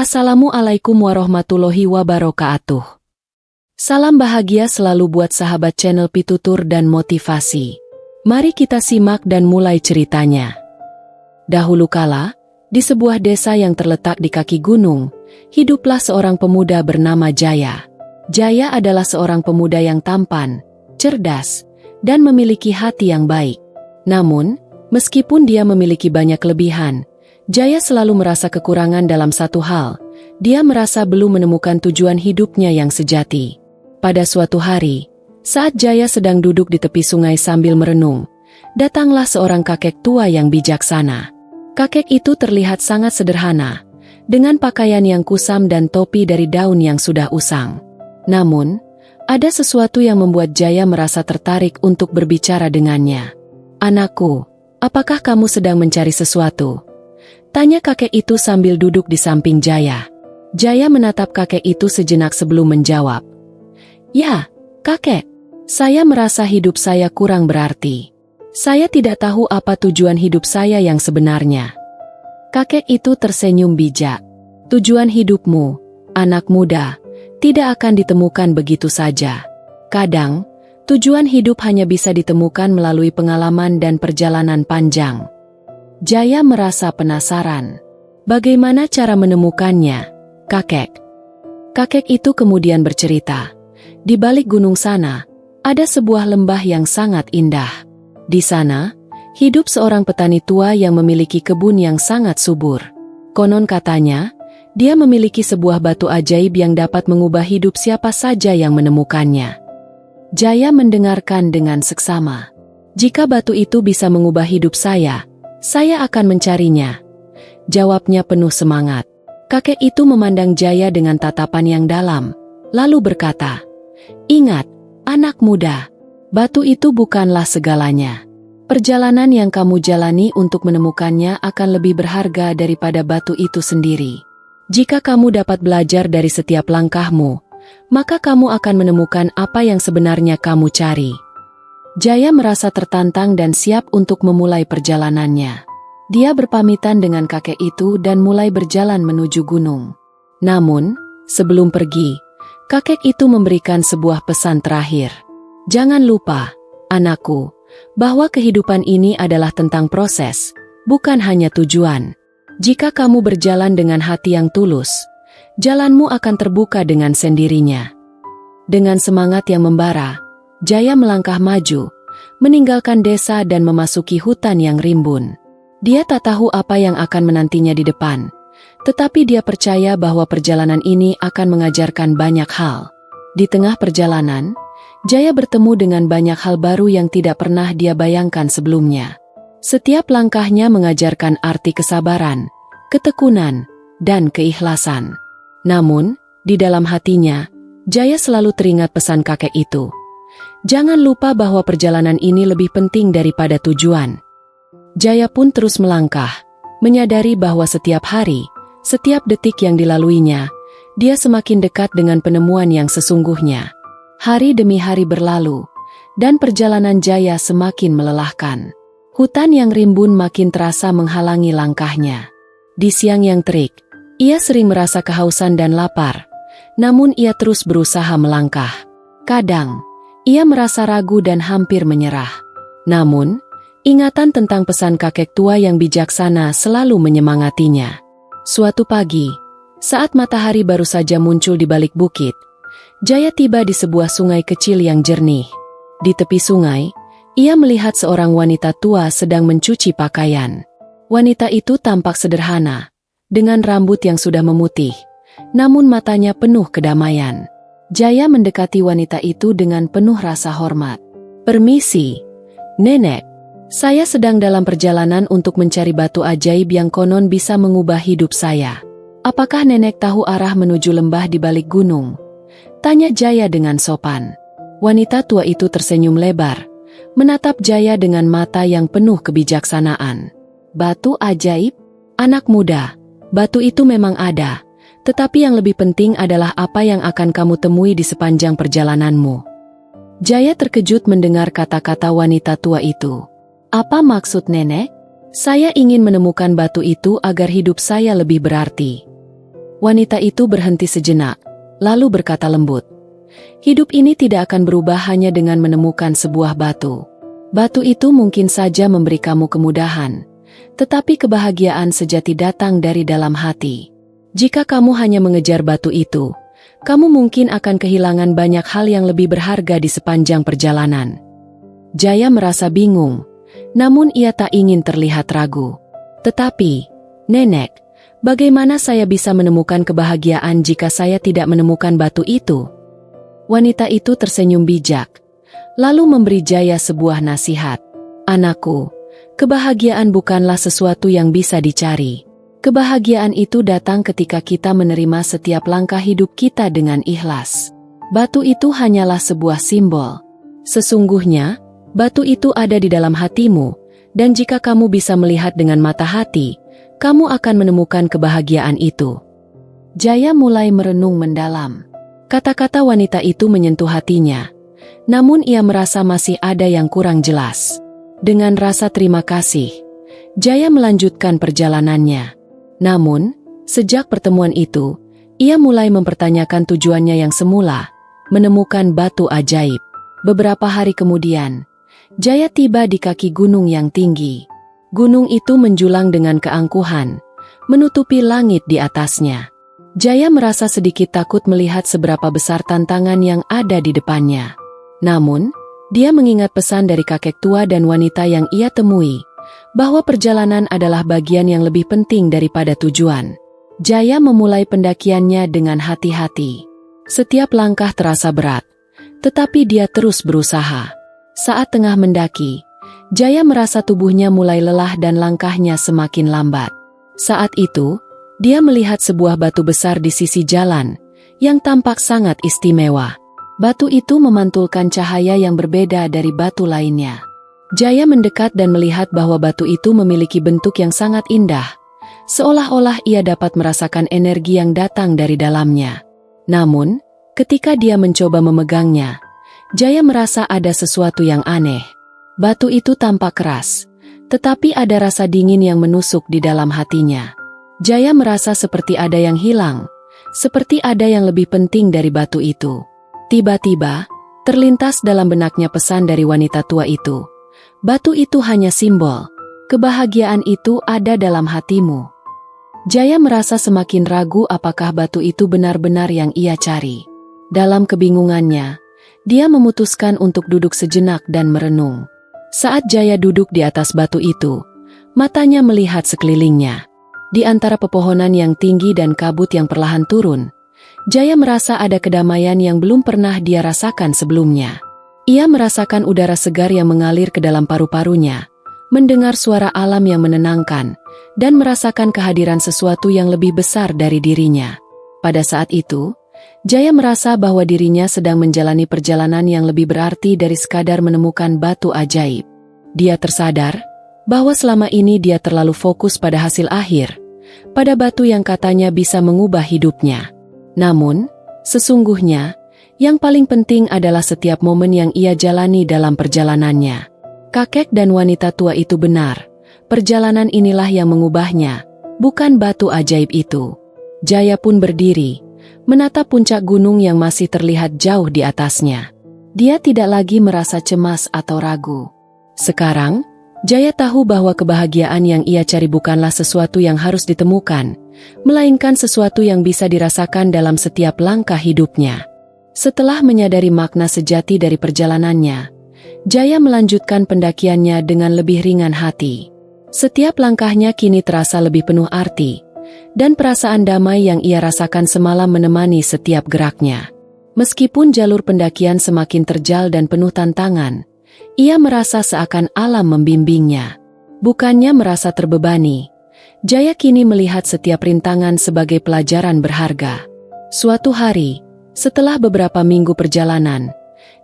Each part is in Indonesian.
Assalamualaikum warahmatullahi wabarakatuh. Salam bahagia selalu buat sahabat channel Pitutur dan Motivasi. Mari kita simak dan mulai ceritanya. Dahulu kala, di sebuah desa yang terletak di kaki gunung, hiduplah seorang pemuda bernama Jaya. Jaya adalah seorang pemuda yang tampan, cerdas, dan memiliki hati yang baik. Namun, meskipun dia memiliki banyak kelebihan, Jaya selalu merasa kekurangan dalam satu hal. Dia merasa belum menemukan tujuan hidupnya yang sejati. Pada suatu hari, saat Jaya sedang duduk di tepi sungai sambil merenung, datanglah seorang kakek tua yang bijaksana. Kakek itu terlihat sangat sederhana, dengan pakaian yang kusam dan topi dari daun yang sudah usang. Namun, ada sesuatu yang membuat Jaya merasa tertarik untuk berbicara dengannya. "Anakku, apakah kamu sedang mencari sesuatu?" tanya kakek itu sambil duduk di samping Jaya. Jaya menatap kakek itu sejenak sebelum menjawab. "Ya, kakek, saya merasa hidup saya kurang berarti. Saya tidak tahu apa tujuan hidup saya yang sebenarnya." Kakek itu tersenyum bijak. "Tujuan hidupmu, anak muda, tidak akan ditemukan begitu saja. Kadang, tujuan hidup hanya bisa ditemukan melalui pengalaman dan perjalanan panjang." Jaya merasa penasaran. "Bagaimana cara menemukannya, kakek?" Kakek itu kemudian bercerita. Di balik gunung sana, ada sebuah lembah yang sangat indah. Di sana, hidup seorang petani tua yang memiliki kebun yang sangat subur. Konon katanya, dia memiliki sebuah batu ajaib yang dapat mengubah hidup siapa saja yang menemukannya. Jaya mendengarkan dengan seksama. "Jika batu itu bisa mengubah hidup saya akan mencarinya," jawabnya penuh semangat. Kakek itu memandang Jaya dengan tatapan yang dalam, lalu berkata, "Ingat, anak muda, batu itu bukanlah segalanya. Perjalanan yang kamu jalani untuk menemukannya akan lebih berharga daripada batu itu sendiri. Jika kamu dapat belajar dari setiap langkahmu, maka kamu akan menemukan apa yang sebenarnya kamu cari." Jaya merasa tertantang dan siap untuk memulai perjalanannya. Dia berpamitan dengan kakek itu dan mulai berjalan menuju gunung. Namun, sebelum pergi, kakek itu memberikan sebuah pesan terakhir. "Jangan lupa, anakku, bahwa kehidupan ini adalah tentang proses, bukan hanya tujuan. Jika kamu berjalan dengan hati yang tulus, jalanmu akan terbuka dengan sendirinya." Dengan semangat yang membara, Jaya melangkah maju, meninggalkan desa dan memasuki hutan yang rimbun. Dia tak tahu apa yang akan menantinya di depan, tetapi dia percaya bahwa perjalanan ini akan mengajarkan banyak hal. Di tengah perjalanan, Jaya bertemu dengan banyak hal baru yang tidak pernah dia bayangkan sebelumnya. Setiap langkahnya mengajarkan arti kesabaran, ketekunan, dan keikhlasan. Namun, di dalam hatinya, Jaya selalu teringat pesan kakek itu. Jangan lupa bahwa perjalanan ini lebih penting daripada tujuan. Jaya pun terus melangkah, menyadari bahwa setiap hari, setiap detik yang dilaluinya, dia semakin dekat dengan penemuan yang sesungguhnya. Hari demi hari berlalu, dan perjalanan Jaya semakin melelahkan. Hutan yang rimbun makin terasa menghalangi langkahnya. Di siang yang terik, ia sering merasa kehausan dan lapar, namun ia terus berusaha melangkah. Kadang, ia merasa ragu dan hampir menyerah. Namun, ingatan tentang pesan kakek tua yang bijaksana selalu menyemangatinya. Suatu pagi, saat matahari baru saja muncul di balik bukit, Jaya tiba di sebuah sungai kecil yang jernih. Di tepi sungai, ia melihat seorang wanita tua sedang mencuci pakaian. Wanita itu tampak sederhana, dengan rambut yang sudah memutih, namun matanya penuh kedamaian. Jaya mendekati wanita itu dengan penuh rasa hormat. "Permisi, Nenek. Saya sedang dalam perjalanan untuk mencari batu ajaib yang konon bisa mengubah hidup saya. Apakah Nenek tahu arah menuju lembah di balik gunung?" tanya Jaya dengan sopan. Wanita tua itu tersenyum lebar, menatap Jaya dengan mata yang penuh kebijaksanaan. "Batu ajaib? Anak muda, batu itu memang ada. Tetapi yang lebih penting adalah apa yang akan kamu temui di sepanjang perjalananmu." Jaya terkejut mendengar kata-kata wanita tua itu. "Apa maksud Nenek?" "Saya ingin menemukan batu itu agar hidup saya lebih berarti." Wanita itu berhenti sejenak, lalu berkata lembut, "Hidup ini tidak akan berubah hanya dengan menemukan sebuah batu. Batu itu mungkin saja memberi kamu kemudahan, tetapi kebahagiaan sejati datang dari dalam hati. Jika kamu hanya mengejar batu itu, kamu mungkin akan kehilangan banyak hal yang lebih berharga di sepanjang perjalanan." Jaya merasa bingung, namun ia tak ingin terlihat ragu. "Tetapi, Nenek, bagaimana saya bisa menemukan kebahagiaan jika saya tidak menemukan batu itu?" Wanita itu tersenyum bijak, lalu memberi Jaya sebuah nasihat. "Anakku, kebahagiaan bukanlah sesuatu yang bisa dicari. Kebahagiaan itu datang ketika kita menerima setiap langkah hidup kita dengan ikhlas. Batu itu hanyalah sebuah simbol. Sesungguhnya, batu itu ada di dalam hatimu, dan jika kamu bisa melihat dengan mata hati, kamu akan menemukan kebahagiaan itu." Jaya mulai merenung mendalam. Kata-kata wanita itu menyentuh hatinya, namun ia merasa masih ada yang kurang jelas. Dengan rasa terima kasih, Jaya melanjutkan perjalanannya. Namun, sejak pertemuan itu, ia mulai mempertanyakan tujuannya yang semula, menemukan batu ajaib. Beberapa hari kemudian, Jaya tiba di kaki gunung yang tinggi. Gunung itu menjulang dengan keangkuhan, menutupi langit di atasnya. Jaya merasa sedikit takut melihat seberapa besar tantangan yang ada di depannya. Namun, dia mengingat pesan dari kakek tua dan wanita yang ia temui, bahwa perjalanan adalah bagian yang lebih penting daripada tujuan. Jaya memulai pendakiannya dengan hati-hati. Setiap langkah terasa berat, tetapi dia terus berusaha. Saat tengah mendaki, Jaya merasa tubuhnya mulai lelah dan langkahnya semakin lambat. Saat itu, dia melihat sebuah batu besar di sisi jalan, yang tampak sangat istimewa. Batu itu memantulkan cahaya yang berbeda dari batu lainnya. Jaya mendekat dan melihat bahwa batu itu memiliki bentuk yang sangat indah, seolah-olah ia dapat merasakan energi yang datang dari dalamnya. Namun, ketika dia mencoba memegangnya, Jaya merasa ada sesuatu yang aneh. Batu itu tampak keras, tetapi ada rasa dingin yang menusuk di dalam hatinya. Jaya merasa seperti ada yang hilang, seperti ada yang lebih penting dari batu itu. Tiba-tiba, terlintas dalam benaknya pesan dari wanita tua itu. Batu itu hanya simbol, kebahagiaan itu ada dalam hatimu. Jaya merasa semakin ragu apakah batu itu benar-benar yang ia cari. Dalam kebingungannya, dia memutuskan untuk duduk sejenak dan merenung. Saat Jaya duduk di atas batu itu, matanya melihat sekelilingnya. Di antara pepohonan yang tinggi dan kabut yang perlahan turun, Jaya merasa ada kedamaian yang belum pernah dia rasakan sebelumnya. Ia merasakan udara segar yang mengalir ke dalam paru-parunya, mendengar suara alam yang menenangkan, dan merasakan kehadiran sesuatu yang lebih besar dari dirinya. Pada saat itu, Jaya merasa bahwa dirinya sedang menjalani perjalanan yang lebih berarti dari sekadar menemukan batu ajaib. Dia tersadar bahwa selama ini dia terlalu fokus pada hasil akhir, pada batu yang katanya bisa mengubah hidupnya. Namun, sesungguhnya, yang paling penting adalah setiap momen yang ia jalani dalam perjalanannya. Kakek dan wanita tua itu benar, perjalanan inilah yang mengubahnya, bukan batu ajaib itu. Jaya pun berdiri, menatap puncak gunung yang masih terlihat jauh di atasnya. Dia tidak lagi merasa cemas atau ragu. Sekarang, Jaya tahu bahwa kebahagiaan yang ia cari bukanlah sesuatu yang harus ditemukan, melainkan sesuatu yang bisa dirasakan dalam setiap langkah hidupnya. Setelah menyadari makna sejati dari perjalanannya, Jaya melanjutkan pendakiannya dengan lebih ringan hati. Setiap langkahnya kini terasa lebih penuh arti, dan perasaan damai yang ia rasakan semalam menemani setiap geraknya. Meskipun jalur pendakian semakin terjal dan penuh tantangan, ia merasa seakan alam membimbingnya. Bukannya merasa terbebani, Jaya kini melihat setiap rintangan sebagai pelajaran berharga. Suatu hari, setelah beberapa minggu perjalanan,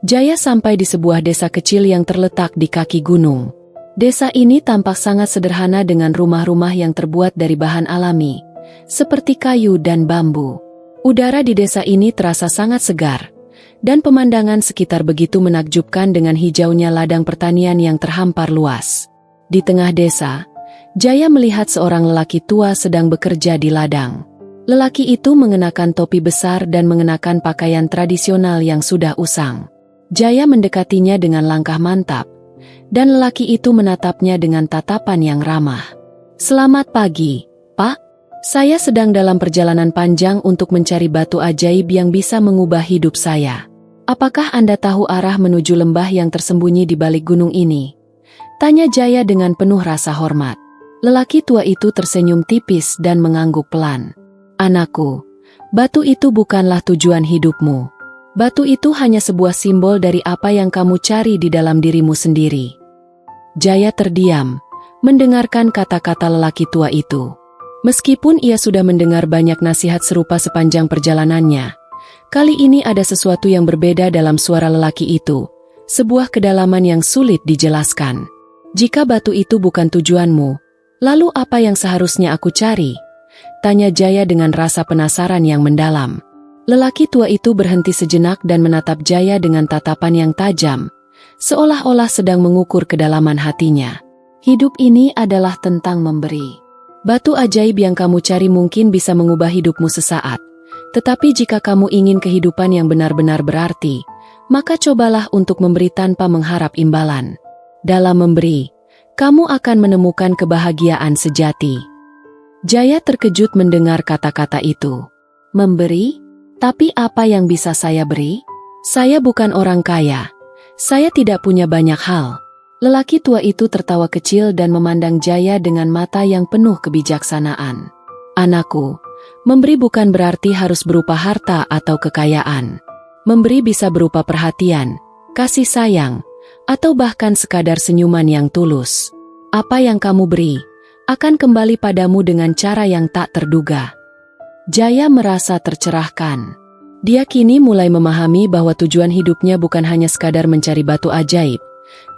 Jaya sampai di sebuah desa kecil yang terletak di kaki gunung. Desa ini tampak sangat sederhana dengan rumah-rumah yang terbuat dari bahan alami, seperti kayu dan bambu. Udara di desa ini terasa sangat segar, dan pemandangan sekitar begitu menakjubkan dengan hijaunya ladang pertanian yang terhampar luas. Di tengah desa, Jaya melihat seorang lelaki tua sedang bekerja di ladang. Lelaki itu mengenakan topi besar dan mengenakan pakaian tradisional yang sudah usang. Jaya mendekatinya dengan langkah mantap, dan lelaki itu menatapnya dengan tatapan yang ramah. "Selamat pagi, Pak. Saya sedang dalam perjalanan panjang untuk mencari batu ajaib yang bisa mengubah hidup saya. Apakah Anda tahu arah menuju lembah yang tersembunyi di balik gunung ini?" tanya Jaya dengan penuh rasa hormat. Lelaki tua itu tersenyum tipis dan mengangguk pelan. "Anakku, batu itu bukanlah tujuan hidupmu. Batu itu hanya sebuah simbol dari apa yang kamu cari di dalam dirimu sendiri." Jaya terdiam, mendengarkan kata-kata lelaki tua itu. Meskipun ia sudah mendengar banyak nasihat serupa sepanjang perjalanannya, kali ini ada sesuatu yang berbeda dalam suara lelaki itu, sebuah kedalaman yang sulit dijelaskan. "Jika batu itu bukan tujuanmu, lalu apa yang seharusnya aku cari?" tanya Jaya dengan rasa penasaran yang mendalam. Lelaki tua itu berhenti sejenak dan menatap Jaya dengan tatapan yang tajam, seolah-olah sedang mengukur kedalaman hatinya. "Hidup ini adalah tentang memberi. Batu ajaib yang kamu cari mungkin bisa mengubah hidupmu sesaat, tetapi jika kamu ingin kehidupan yang benar-benar berarti, maka cobalah untuk memberi tanpa mengharap imbalan. Dalam memberi, kamu akan menemukan kebahagiaan sejati." Jaya terkejut mendengar kata-kata itu. "Memberi? Tapi apa yang bisa saya beri? Saya bukan orang kaya. Saya tidak punya banyak hal." Lelaki tua itu tertawa kecil dan memandang Jaya dengan mata yang penuh kebijaksanaan. "Anakku, memberi bukan berarti harus berupa harta atau kekayaan. Memberi bisa berupa perhatian, kasih sayang, atau bahkan sekadar senyuman yang tulus. Apa yang kamu beri akan kembali padamu dengan cara yang tak terduga." Jaya merasa tercerahkan. Dia kini mulai memahami bahwa tujuan hidupnya bukan hanya sekadar mencari batu ajaib,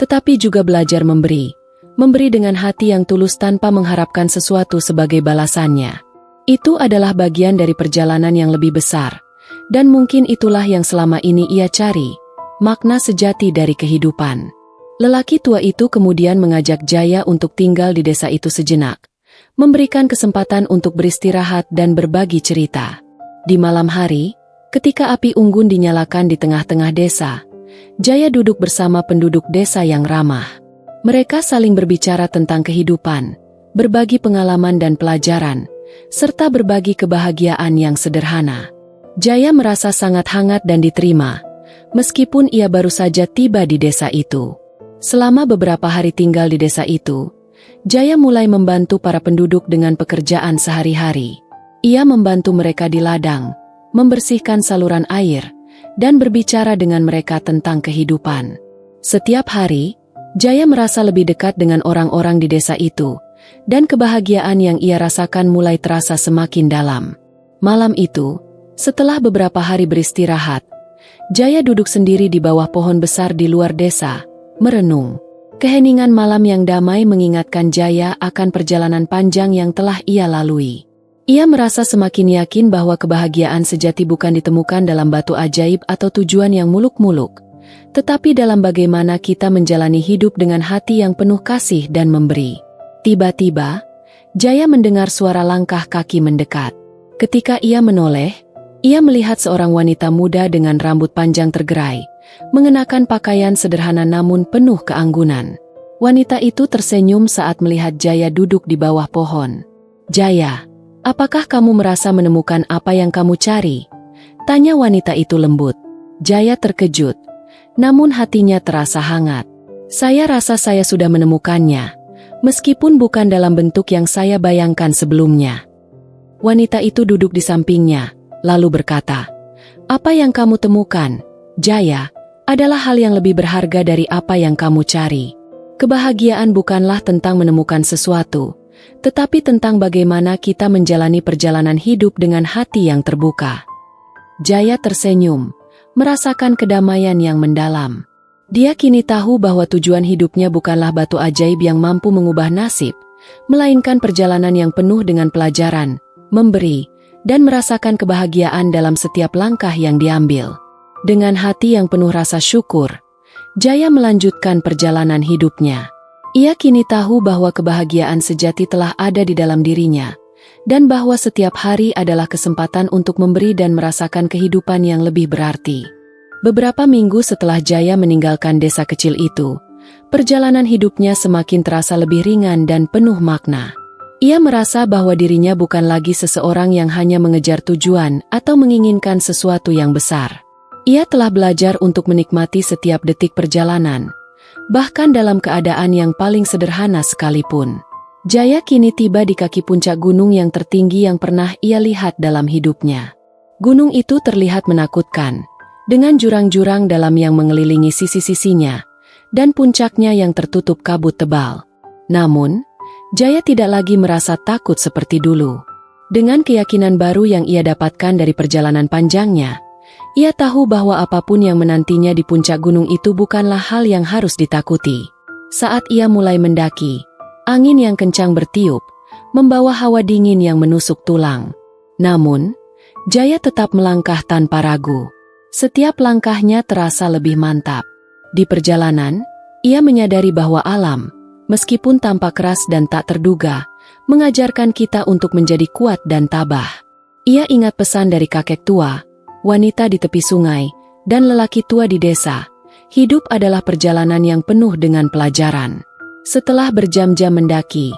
tetapi juga belajar memberi dengan hati yang tulus tanpa mengharapkan sesuatu sebagai balasannya. Itu adalah bagian dari perjalanan yang lebih besar, dan mungkin itulah yang selama ini ia cari, makna sejati dari kehidupan. Lelaki tua itu kemudian mengajak Jaya untuk tinggal di desa itu sejenak, memberikan kesempatan untuk beristirahat dan berbagi cerita. Di malam hari, ketika api unggun dinyalakan di tengah-tengah desa, Jaya duduk bersama penduduk desa yang ramah. Mereka saling berbicara tentang kehidupan, berbagi pengalaman dan pelajaran, serta berbagi kebahagiaan yang sederhana. Jaya merasa sangat hangat dan diterima, meskipun ia baru saja tiba di desa itu. Selama beberapa hari tinggal di desa itu, Jaya mulai membantu para penduduk dengan pekerjaan sehari-hari. Ia membantu mereka di ladang, membersihkan saluran air, dan berbicara dengan mereka tentang kehidupan. Setiap hari, Jaya merasa lebih dekat dengan orang-orang di desa itu, dan kebahagiaan yang ia rasakan mulai terasa semakin dalam. Malam itu, setelah beberapa hari beristirahat, Jaya duduk sendiri di bawah pohon besar di luar desa, merenung. Keheningan malam yang damai mengingatkan Jaya akan perjalanan panjang yang telah ia lalui. Ia merasa semakin yakin bahwa kebahagiaan sejati bukan ditemukan dalam batu ajaib atau tujuan yang muluk-muluk, tetapi dalam bagaimana kita menjalani hidup dengan hati yang penuh kasih dan memberi. Tiba-tiba, Jaya mendengar suara langkah kaki mendekat. Ketika ia menoleh, ia melihat seorang wanita muda dengan rambut panjang tergerai, mengenakan pakaian sederhana namun penuh keanggunan. Wanita itu tersenyum saat melihat Jaya duduk di bawah pohon. "Jaya, apakah kamu merasa menemukan apa yang kamu cari?" tanya wanita itu lembut. Jaya terkejut, namun hatinya terasa hangat. "Saya rasa saya sudah menemukannya, meskipun bukan dalam bentuk yang saya bayangkan sebelumnya." Wanita itu duduk di sampingnya, lalu berkata, "Apa yang kamu temukan, Jaya, adalah hal yang lebih berharga dari apa yang kamu cari. Kebahagiaan bukanlah tentang menemukan sesuatu, tetapi tentang bagaimana kita menjalani perjalanan hidup dengan hati yang terbuka." Jaya tersenyum, merasakan kedamaian yang mendalam. Dia kini tahu bahwa tujuan hidupnya bukanlah batu ajaib yang mampu mengubah nasib, melainkan perjalanan yang penuh dengan pelajaran, memberi, dan merasakan kebahagiaan dalam setiap langkah yang diambil. Dengan hati yang penuh rasa syukur, Jaya melanjutkan perjalanan hidupnya. Ia kini tahu bahwa kebahagiaan sejati telah ada di dalam dirinya, dan bahwa setiap hari adalah kesempatan untuk memberi dan merasakan kehidupan yang lebih berarti. Beberapa minggu setelah Jaya meninggalkan desa kecil itu, perjalanan hidupnya semakin terasa lebih ringan dan penuh makna. Ia merasa bahwa dirinya bukan lagi seseorang yang hanya mengejar tujuan atau menginginkan sesuatu yang besar. Ia telah belajar untuk menikmati setiap detik perjalanan, bahkan dalam keadaan yang paling sederhana sekalipun. Jaya kini tiba di kaki puncak gunung yang tertinggi yang pernah ia lihat dalam hidupnya. Gunung itu terlihat menakutkan, dengan jurang-jurang dalam yang mengelilingi sisi-sisinya, dan puncaknya yang tertutup kabut tebal. Namun, Jaya tidak lagi merasa takut seperti dulu. Dengan keyakinan baru yang ia dapatkan dari perjalanan panjangnya, ia tahu bahwa apapun yang menantinya di puncak gunung itu bukanlah hal yang harus ditakuti. Saat ia mulai mendaki, angin yang kencang bertiup, membawa hawa dingin yang menusuk tulang. Namun, Jaya tetap melangkah tanpa ragu. Setiap langkahnya terasa lebih mantap. Di perjalanan, ia menyadari bahwa alam, meskipun tampak keras dan tak terduga, mengajarkan kita untuk menjadi kuat dan tabah. Ia ingat pesan dari kakek tua, wanita di tepi sungai, dan lelaki tua di desa. Hidup adalah perjalanan yang penuh dengan pelajaran. Setelah berjam-jam mendaki,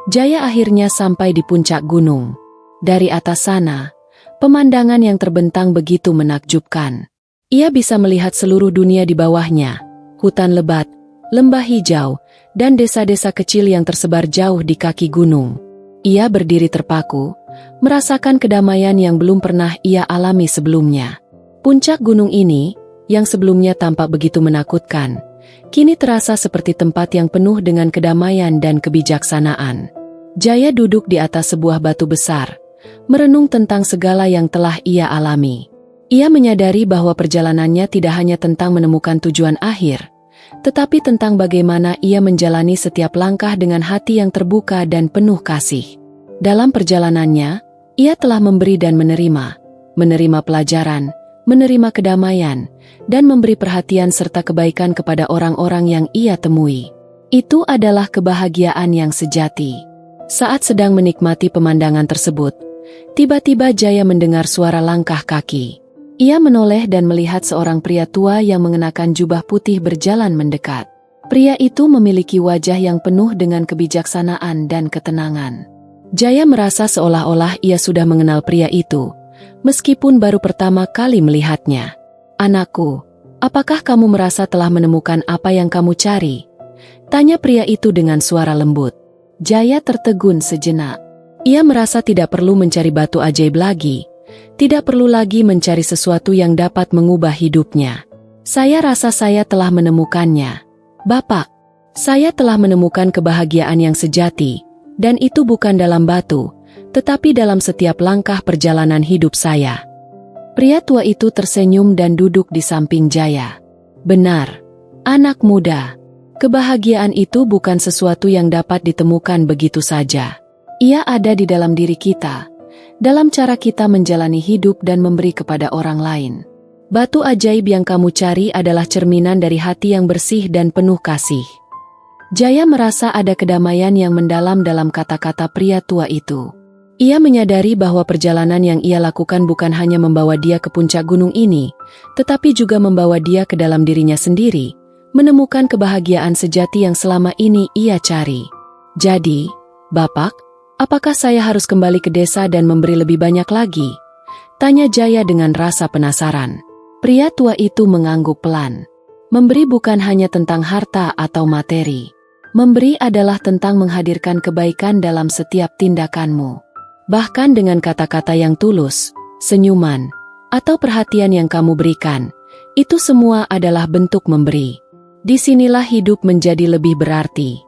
Jaya akhirnya sampai di puncak gunung. Dari atas sana, pemandangan yang terbentang begitu menakjubkan. Ia bisa melihat seluruh dunia di bawahnya, hutan lebat, lembah hijau, dan desa-desa kecil yang tersebar jauh di kaki gunung. Ia berdiri terpaku, merasakan kedamaian yang belum pernah ia alami sebelumnya. Puncak gunung ini, yang sebelumnya tampak begitu menakutkan, kini terasa seperti tempat yang penuh dengan kedamaian dan kebijaksanaan. Jaya duduk di atas sebuah batu besar, merenung tentang segala yang telah ia alami. Ia menyadari bahwa perjalanannya tidak hanya tentang menemukan tujuan akhir, tetapi tentang bagaimana ia menjalani setiap langkah dengan hati yang terbuka dan penuh kasih. Dalam perjalanannya, ia telah memberi dan menerima pelajaran, menerima kedamaian, dan memberi perhatian serta kebaikan kepada orang-orang yang ia temui. Itu adalah kebahagiaan yang sejati. Saat sedang menikmati pemandangan tersebut, tiba-tiba Jaya mendengar suara langkah kaki. Ia menoleh dan melihat seorang pria tua yang mengenakan jubah putih berjalan mendekat. Pria itu memiliki wajah yang penuh dengan kebijaksanaan dan ketenangan. Jaya merasa seolah-olah ia sudah mengenal pria itu, meskipun baru pertama kali melihatnya. "Anakku, apakah kamu merasa telah menemukan apa yang kamu cari?" tanya pria itu dengan suara lembut. Jaya tertegun sejenak. Ia merasa tidak perlu mencari batu ajaib lagi. Tidak perlu lagi mencari sesuatu yang dapat mengubah hidupnya. "Saya rasa saya telah menemukannya, Bapak. Saya telah menemukan kebahagiaan yang sejati, dan itu bukan dalam batu, tetapi dalam setiap langkah perjalanan hidup saya." Pria tua itu tersenyum dan duduk di samping Jaya. "Benar, anak muda. Kebahagiaan itu bukan sesuatu yang dapat ditemukan begitu saja. Ia ada di dalam diri kita, dalam cara kita menjalani hidup dan memberi kepada orang lain. Batu ajaib yang kamu cari adalah cerminan dari hati yang bersih dan penuh kasih." Jaya merasa ada kedamaian yang mendalam dalam kata-kata pria tua itu. Ia menyadari bahwa perjalanan yang ia lakukan bukan hanya membawa dia ke puncak gunung ini, tetapi juga membawa dia ke dalam dirinya sendiri, menemukan kebahagiaan sejati yang selama ini ia cari. "Jadi, Bapak, apakah saya harus kembali ke desa dan memberi lebih banyak lagi?" tanya Jaya dengan rasa penasaran. Pria tua itu mengangguk pelan. Memberi bukan hanya tentang harta atau materi. Memberi adalah tentang menghadirkan kebaikan dalam setiap tindakanmu. Bahkan dengan kata-kata yang tulus, senyuman, atau perhatian yang kamu berikan, itu semua adalah bentuk memberi. Disinilah hidup menjadi lebih berarti.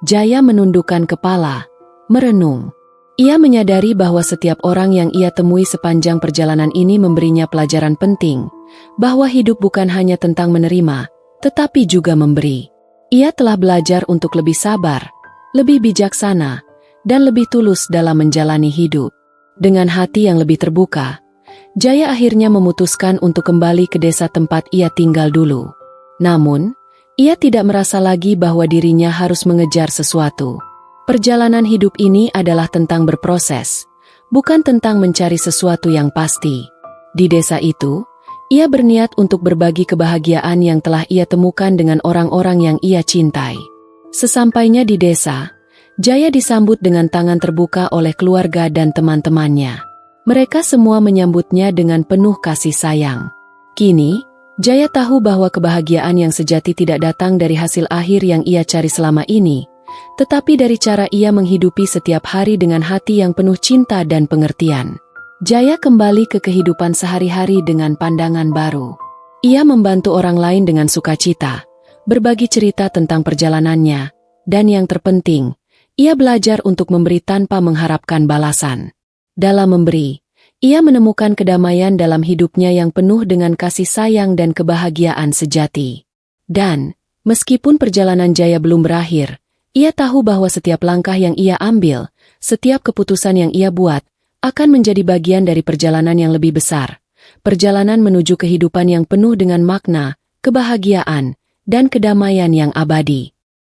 Jaya menundukkan kepala, merenung. Ia menyadari bahwa setiap orang yang ia temui sepanjang perjalanan ini memberinya pelajaran penting, bahwa hidup bukan hanya tentang menerima, tetapi juga memberi. Ia telah belajar untuk lebih sabar, lebih bijaksana, dan lebih tulus dalam menjalani hidup. Dengan hati yang lebih terbuka, Jaya akhirnya memutuskan untuk kembali ke desa tempat ia tinggal dulu. Namun, ia tidak merasa lagi bahwa dirinya harus mengejar sesuatu. Perjalanan hidup ini adalah tentang berproses, bukan tentang mencari sesuatu yang pasti. Di desa itu, ia berniat untuk berbagi kebahagiaan yang telah ia temukan dengan orang-orang yang ia cintai. Sesampainya di desa, Jaya disambut dengan tangan terbuka oleh keluarga dan teman-temannya. Mereka semua menyambutnya dengan penuh kasih sayang. Kini, Jaya tahu bahwa kebahagiaan yang sejati tidak datang dari hasil akhir yang ia cari selama ini, tetapi dari cara ia menghidupi setiap hari dengan hati yang penuh cinta dan pengertian. Jaya kembali ke kehidupan sehari-hari dengan pandangan baru. Ia membantu orang lain dengan sukacita, berbagi cerita tentang perjalanannya, dan yang terpenting, ia belajar untuk memberi tanpa mengharapkan balasan. Dalam memberi, ia menemukan kedamaian dalam hidupnya yang penuh dengan kasih sayang dan kebahagiaan sejati. Dan, meskipun perjalanan Jaya belum berakhir, ia tahu bahwa setiap langkah yang ia ambil, setiap keputusan yang ia buat, akan menjadi bagian dari perjalanan yang lebih besar. Perjalanan menuju kehidupan yang penuh dengan makna, kebahagiaan, dan kedamaian yang abadi.